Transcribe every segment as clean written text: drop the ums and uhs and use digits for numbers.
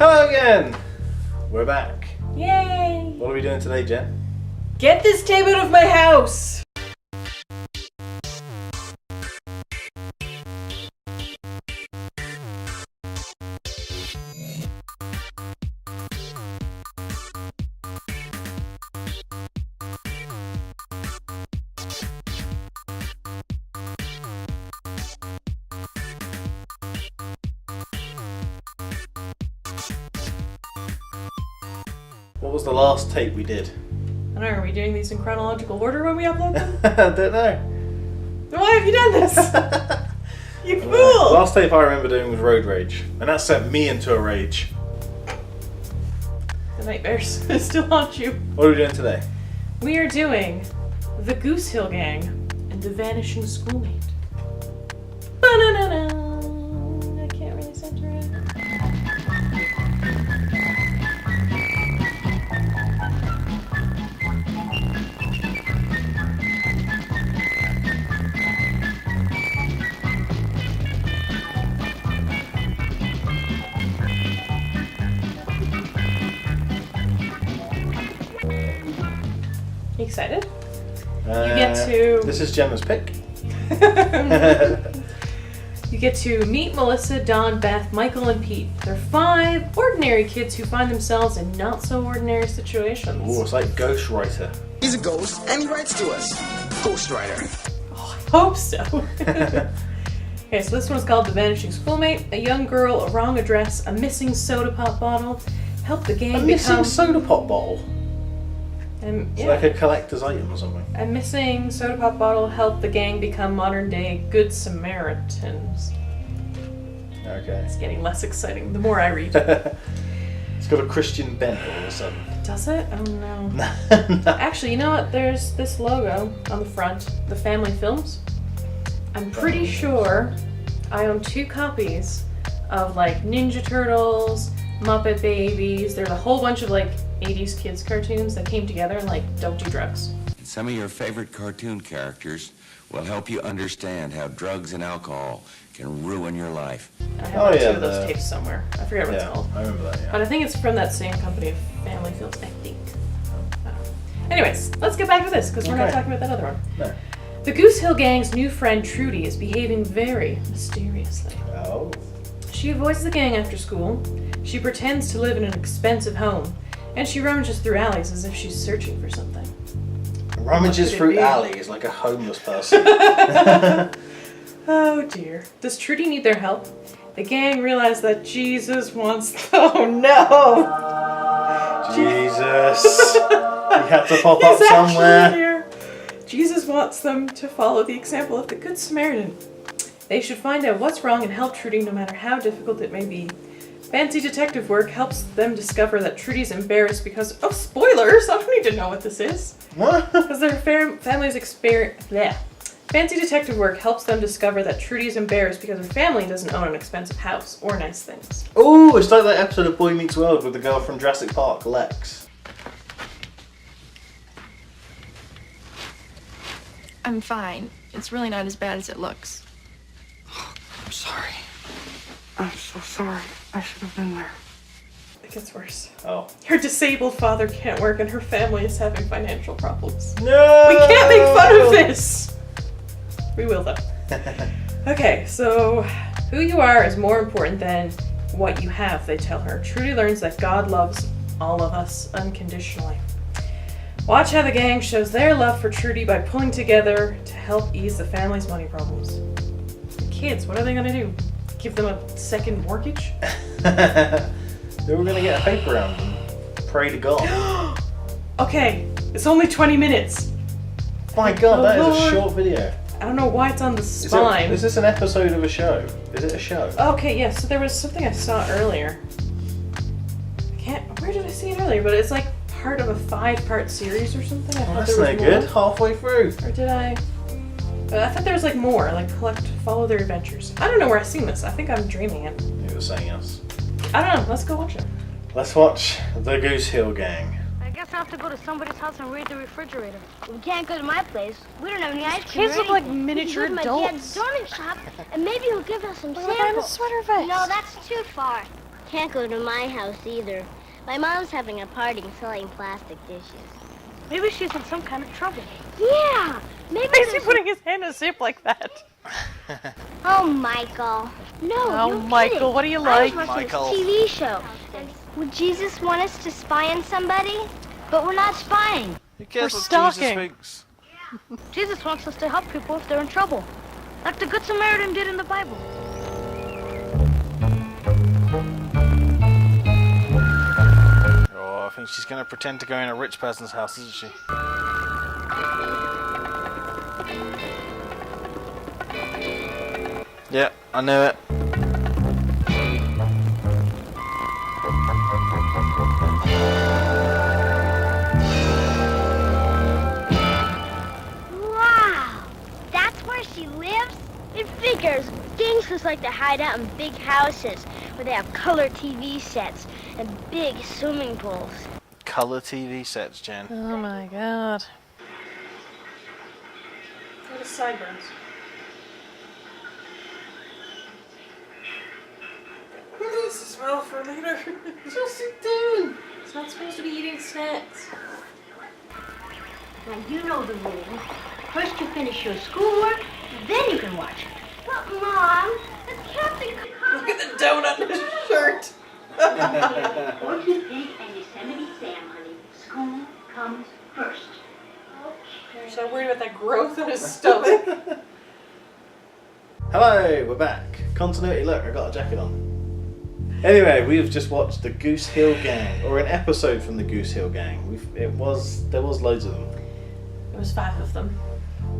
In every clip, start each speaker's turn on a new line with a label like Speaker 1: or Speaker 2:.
Speaker 1: Hello again! We're back.
Speaker 2: Yay!
Speaker 1: What are we doing today, Jen?
Speaker 2: Get this tape out of my house!
Speaker 1: What was the last tape we did?
Speaker 2: I don't know, are we doing these in chronological order when we upload them?
Speaker 1: I don't know.
Speaker 2: Then why have you done this? You
Speaker 1: The
Speaker 2: fool!
Speaker 1: last tape I remember doing was Road Rage, and that sent me into a rage.
Speaker 2: The nightmares still haunt you.
Speaker 1: What are we doing today?
Speaker 2: We are doing the Goosehill Gang and the Vanishing Schoolmate. Ba-na-na-na. I can't really center it. You excited? You get to...
Speaker 1: This is Jenna's pick.
Speaker 2: You get to meet Melissa, Dawn, Beth, Michael, and Pete. They're 5 ordinary kids who find themselves in not-so-ordinary situations.
Speaker 1: Ooh, it's like Ghostwriter.
Speaker 3: He's a ghost, and he writes to us. Ghostwriter.
Speaker 2: Oh, I hope so. Okay, so this one's called The Vanishing Schoolmate. A young girl, a wrong address, a missing soda pop bottle. Help the gang
Speaker 1: A missing soda pop bottle. It's like a collector's item or something.
Speaker 2: A missing soda pop bottle helped the gang become modern-day Good Samaritans.
Speaker 1: Okay.
Speaker 2: It's getting less exciting the more I read.
Speaker 1: It's got a Christian bent all of a sudden.
Speaker 2: Does it? Oh no.
Speaker 1: No.
Speaker 2: Actually, you know what? There's this logo on the front, the Family Films. I'm pretty sure I own 2 copies of like Ninja Turtles, Muppet Babies. There's a whole bunch of like 80s kids cartoons that came together and like don't do drugs.
Speaker 4: Some of your favorite cartoon characters will help you understand how drugs and alcohol can ruin your life.
Speaker 2: I have 2 of those tapes somewhere. I forget what it's called.
Speaker 1: I remember that, yeah.
Speaker 2: But I think it's from that same company of Family Films, I think. Anyways, let's get back to this because we're not talking about that other one.
Speaker 1: No.
Speaker 2: The Goosehill Gang's new friend Trudy is behaving very mysteriously.
Speaker 1: Oh.
Speaker 2: She avoids the gang after school. She pretends to live in an expensive home. And she rummages through alleys as if she's searching for something.
Speaker 1: Rummages through alleys like a homeless person.
Speaker 2: Oh dear. Does Trudy need their help? The gang realize that Jesus wants... Oh no!
Speaker 1: Jesus. You had to pop up
Speaker 2: He's
Speaker 1: somewhere.
Speaker 2: actually here. Jesus wants them to follow the example of the Good Samaritan. They should find out what's wrong and help Trudy no matter how difficult it may be. Fancy detective work helps them discover that Trudy's embarrassed because... Oh, spoilers! I don't need to know what this is.
Speaker 1: What?
Speaker 2: Because their family's experience... Yeah. Fancy detective work helps them discover that Trudy's embarrassed because her family doesn't own an expensive house or nice things.
Speaker 1: Oh, it's like that episode of Boy Meets World with the girl from Jurassic Park, Lex.
Speaker 5: I'm fine. It's really not as bad as it looks.
Speaker 3: I'm sorry. I'm so sorry. I should have been there.
Speaker 2: It gets worse.
Speaker 1: Oh.
Speaker 2: Her disabled father can't work and her family is having financial problems.
Speaker 1: No!
Speaker 2: We can't make fun of this! We will though. Okay, so who you are is more important than what you have, they tell her. Trudy learns that God loves all of us unconditionally. Watch how the gang shows their love for Trudy by pulling together to help ease the family's money problems. The kids, what are they gonna do? Give them a second mortgage?
Speaker 1: They were gonna get a paper round and pray to God.
Speaker 2: Okay, it's only 20 minutes.
Speaker 1: My God, that is a
Speaker 2: Lord.
Speaker 1: short video.
Speaker 2: I don't know why it's on the spine.
Speaker 1: Is this an episode of a show? Is it a show?
Speaker 2: Okay, yeah, so there was something I saw earlier. Where did I see it earlier? But it's like part of a 5-part series or something. I thought
Speaker 1: That's
Speaker 2: there
Speaker 1: no
Speaker 2: was
Speaker 1: good.
Speaker 2: more.
Speaker 1: Halfway through.
Speaker 2: Or did I? I thought there was like more, like follow their adventures. I don't know where I've seen this. I think I'm dreaming it.
Speaker 1: You were saying us.
Speaker 2: I don't know. Let's go watch it.
Speaker 1: Let's watch the Goosehill Gang.
Speaker 6: I guess I have to go to somebody's house and raid the refrigerator. We can't go to my place. We don't have any ice cream.
Speaker 5: Kids look like miniature
Speaker 6: We can go to my dad's
Speaker 5: adults.
Speaker 6: donut shop, and maybe he'll give us some
Speaker 5: What if I have a
Speaker 6: samples.
Speaker 5: sweater vest?
Speaker 6: No, that's too far. Can't go to my house either. My mom's having a party selling plastic dishes.
Speaker 7: Maybe she's in some kind of trouble.
Speaker 6: Yeah, maybe
Speaker 2: Why is he
Speaker 6: there's
Speaker 2: putting his hand in a soup like that?
Speaker 6: Oh, Michael. No,
Speaker 2: Oh,
Speaker 6: you're
Speaker 2: Michael,
Speaker 6: kidding.
Speaker 2: what do you
Speaker 6: I was
Speaker 2: like?
Speaker 6: watching
Speaker 1: Michael.
Speaker 6: this TV show. Would Jesus want us to spy on somebody? But we're not spying.
Speaker 1: Who cares
Speaker 2: We're
Speaker 1: what
Speaker 2: stalking.
Speaker 1: Jesus thinks?
Speaker 7: Jesus wants us to help people if they're in trouble, like the Good Samaritan did in the Bible.
Speaker 1: Oh, I think she's gonna pretend to go in a rich person's house, isn't she? Yeah, I knew it.
Speaker 6: Wow, that's where she lives? It figures. Gangsters like to hide out in big houses where they have color TV sets and big swimming pools.
Speaker 1: Color TV sets, Jen.
Speaker 2: Oh my god. What is sideburns? This is smell for later. Just sit down. It's not supposed to be eating snacks.
Speaker 6: Now you know the rule. First you finish your schoolwork, then you can watch it. But Mom, the captain could come.
Speaker 2: Look at the donut in his shirt.
Speaker 6: Fortune Pig and Yosemite Sam, honey. School comes first. Okay.
Speaker 2: So worried about that growth in his stomach.
Speaker 1: Hello, we're back. Continuity, look, I got a jacket on. Anyway, we've just watched the Goosehill Gang, or an episode from the Goosehill Gang. There was loads of them.
Speaker 2: There was 5 of them.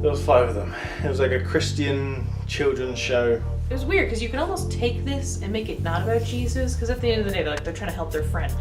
Speaker 1: There was 5 of them. It was like a Christian children's show.
Speaker 2: It was weird because you can almost take this and make it not about Jesus, because at the end of the day they're trying to help their friend.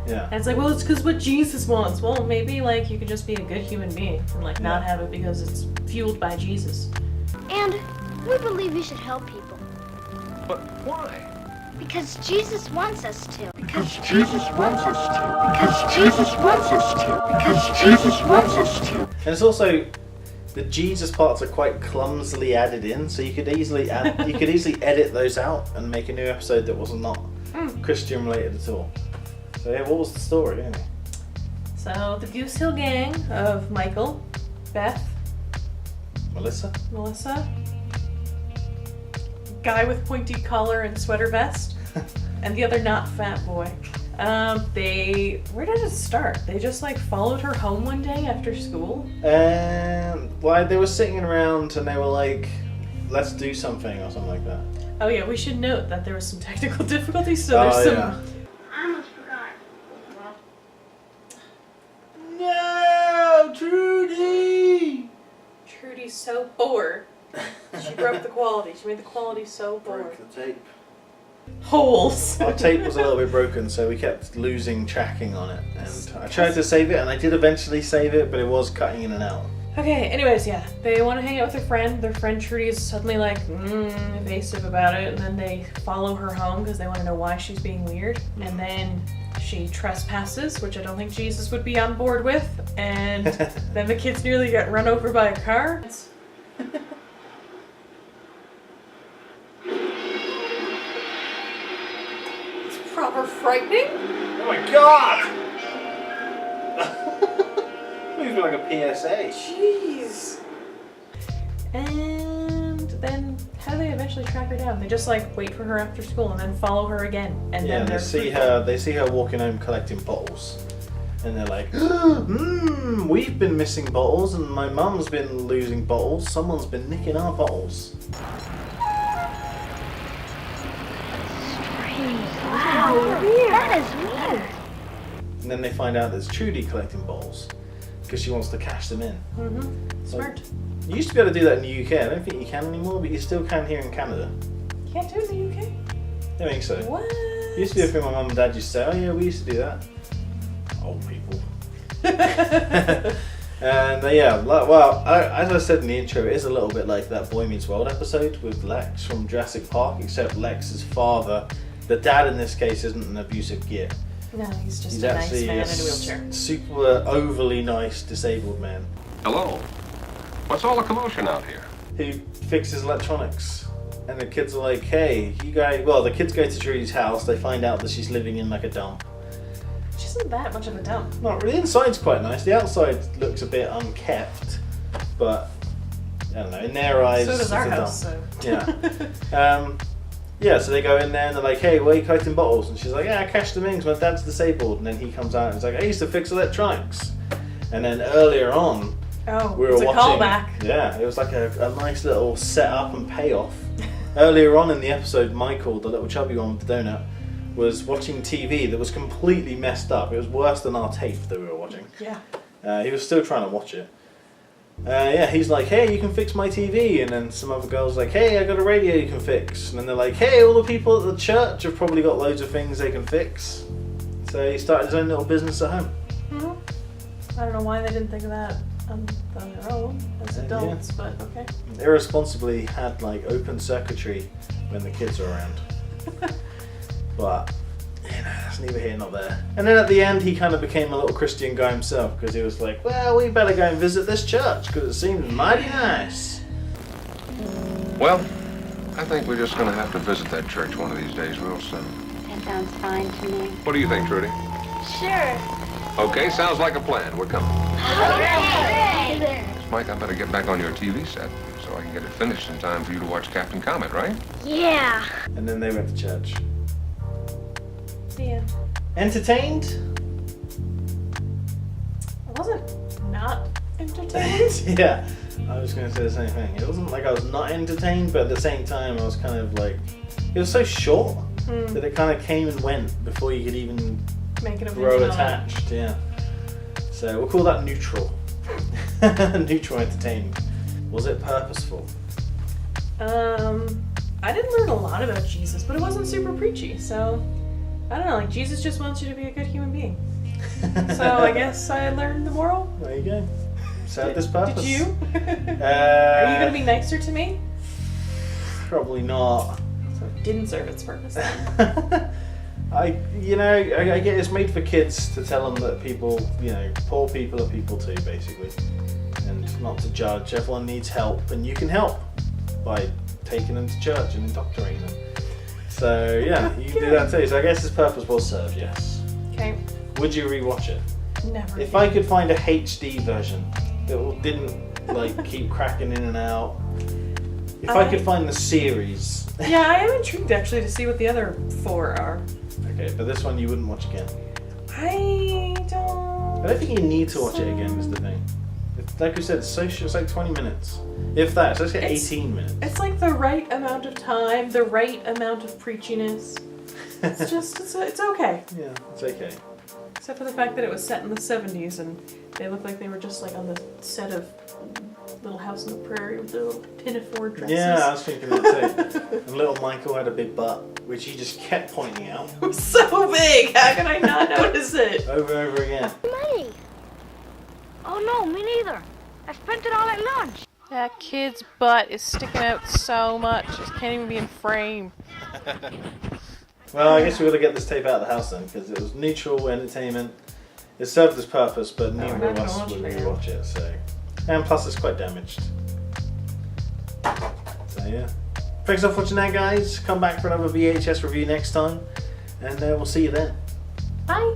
Speaker 1: Yeah.
Speaker 2: And it's like, well, it's because what Jesus wants. Well, maybe like you could just be a good human being and like not have it because it's fueled by Jesus.
Speaker 6: And we believe we should help people.
Speaker 4: But why?
Speaker 6: Because Jesus wants us to.
Speaker 3: Because Jesus wants us to. Because Jesus wants us to. Because Jesus wants us to.
Speaker 1: And it's also, the Jesus parts are quite clumsily added in, so you could easily edit those out and make a new episode that was not Christian related at all. So yeah, what was the story anyway?
Speaker 2: So the Goosehill Gang of Michael, Beth,
Speaker 1: Melissa?
Speaker 2: guy with pointy collar and sweater vest, and the other not fat boy. Where did it start? They just like followed her home one day after school.
Speaker 1: Well, they were sitting around and they were like, let's do something or something like that.
Speaker 2: Oh yeah, we should note that there was some technical difficulties, so there's some...
Speaker 1: Yeah.
Speaker 6: I almost forgot.
Speaker 1: No, Trudy!
Speaker 2: Trudy's so poor. She broke the quality. She made the quality so poor.
Speaker 1: Broke the tape.
Speaker 2: Holes.
Speaker 1: Our tape was a little bit broken, so we kept losing tracking on it. And I tried to save it, and I did eventually save it, but it was cutting in and out.
Speaker 2: Okay, anyways, yeah. They want to hang out with their friend. Their friend Trudy is suddenly like, evasive about it, and then they follow her home because they want to know why she's being weird. And then she trespasses, which I don't think Jesus would be on board with, and then the kids nearly get run over by a car. It's proper frightening.
Speaker 1: Oh my god! It's like a PSA.
Speaker 2: Jeez. And then how do they eventually track her down? They just like wait for her after school and then follow her again. And
Speaker 1: Yeah,
Speaker 2: then
Speaker 1: they see her walking home collecting bottles. And they're like, we've been missing bottles and my mum's been losing bottles. Someone's been nicking our bottles.
Speaker 6: Wow, that is weird.
Speaker 1: And then they find out there's Trudy collecting bottles because she wants to cash them in.
Speaker 2: Smart.
Speaker 1: You used to be able to do that in the UK. I don't think you can anymore, but you still can here in Canada.
Speaker 2: You can't do it in the UK?
Speaker 1: I think so.
Speaker 2: What?
Speaker 1: It used to be a thing my mum and dad used to say, oh yeah, we used to do that. Old people. And as I said in the intro, it is a little bit like that Boy Meets World episode with Lex from Jurassic Park, except Lex's father, the dad in this case, isn't an abusive git.
Speaker 2: No, he's just
Speaker 1: He's
Speaker 2: a nice
Speaker 1: actually
Speaker 2: man in a wheelchair.
Speaker 1: super overly nice disabled man
Speaker 8: Hello. What's all the commotion out here?
Speaker 1: who fixes electronics. And the kids are like, hey, you guys... Well, the kids go to Trudy's house. They find out that she's living in like a dump.
Speaker 2: Which isn't that much of a dump.
Speaker 1: Not really. The inside's quite nice. The outside looks a bit unkept. But, I don't know, in their eyes...
Speaker 2: So does our
Speaker 1: it's a
Speaker 2: house,
Speaker 1: dump.
Speaker 2: so...
Speaker 1: Yeah. Yeah, so they go in there and they're like, hey, where are you collecting bottles? And she's like, yeah, I cashed them in because my dad's disabled. And then he comes out and he's like, I used to fix electronics. And then earlier on,
Speaker 2: Oh,
Speaker 1: we were
Speaker 2: it's a
Speaker 1: watching...
Speaker 2: callback.
Speaker 1: Yeah, it was like a nice little setup and payoff. Earlier on in the episode, Michael, the little chubby one with the donut, was watching TV that was completely messed up. It was worse than our tape that we were watching.
Speaker 2: Yeah.
Speaker 1: He was still trying to watch it. Yeah, he's like, hey, you can fix my TV. And then some other girl's like, hey, I got a radio you can fix. And then they're like, hey, all the people at the church have probably got loads of things they can fix. So he started his own little business at home.
Speaker 2: Mm-hmm. I don't know why they didn't think of that on their own as adults, but okay.
Speaker 1: Irresponsibly had like open circuitry when the kids were around. But, you know, that's neither here nor there. And then at the end, he kind of became a little Christian guy himself because he was like, well, we better go and visit this church because it seems mighty nice.
Speaker 8: Well, I think we're just going to have to visit that church one of these days real soon.
Speaker 9: That sounds fine to me.
Speaker 8: What do you think, Trudy?
Speaker 6: Sure.
Speaker 8: Okay, sounds like a plan. We're coming.
Speaker 6: Hooray!
Speaker 8: Mike, I better get back on your TV set so I can get it finished in time for you to watch Captain Comet, right?
Speaker 6: Yeah.
Speaker 1: And then they went to church.
Speaker 2: The end.
Speaker 1: Entertained?
Speaker 2: I wasn't not entertained.
Speaker 1: Yeah, I was going to say the same thing. It wasn't like I was not entertained, but at the same time, I was kind of like... It was so short that it kind of came and went before you could even
Speaker 2: Make it
Speaker 1: grow attached. Yeah. So we'll call that neutral. Neutral entertained. Was it purposeful?
Speaker 2: I didn't learn a lot about Jesus, but it wasn't super preachy, so... I don't know, like, Jesus just wants you to be a good human being. So I guess I learned the moral.
Speaker 1: There you go. Served this purpose.
Speaker 2: Did you? Are you going to be nicer to me?
Speaker 1: Probably not.
Speaker 2: So it didn't serve its purpose.
Speaker 1: I get it's made for kids to tell them that people, poor people are people too, basically. And not to judge. Everyone needs help, and you can help by taking them to church and indoctrinating them. So, yeah, you can do that too. So I guess its purpose was served, yes.
Speaker 2: Okay.
Speaker 1: Would you rewatch it?
Speaker 2: Never.
Speaker 1: If I could find a HD version that didn't, keep cracking in and out. If I could find the series.
Speaker 2: Yeah, I am intrigued, actually, to see what the other 4 are.
Speaker 1: Okay, but this one you wouldn't watch again.
Speaker 2: I
Speaker 1: I don't think you need to watch it again, is the thing. Like we said, it's so short, it's like 20 minutes. If that, so let's get 18 minutes.
Speaker 2: It's like the right amount of time, the right amount of preachiness. It's just, it's okay.
Speaker 1: Yeah, it's okay.
Speaker 2: Except for the fact that it was set in the 70s and they looked like they were just like on the set of Little House on the Prairie with their little pinafore dresses.
Speaker 1: Yeah, I was thinking that too. And little Michael had a big butt, which he just kept pointing out.
Speaker 2: It was so big! How can I not notice it?
Speaker 1: Over and over again.
Speaker 6: Money.
Speaker 7: Oh no, me neither. I spent it all at lunch.
Speaker 2: That kid's butt is sticking out so much, it can't even be in frame.
Speaker 1: Well, I guess we've got to get this tape out of the house then, because it was neutral entertainment. It served its purpose, but neither of us would rewatch it, so... And plus it's quite damaged. So yeah. Thanks for watching that, guys. Come back for another VHS review next time, and we'll see you then.
Speaker 2: Bye!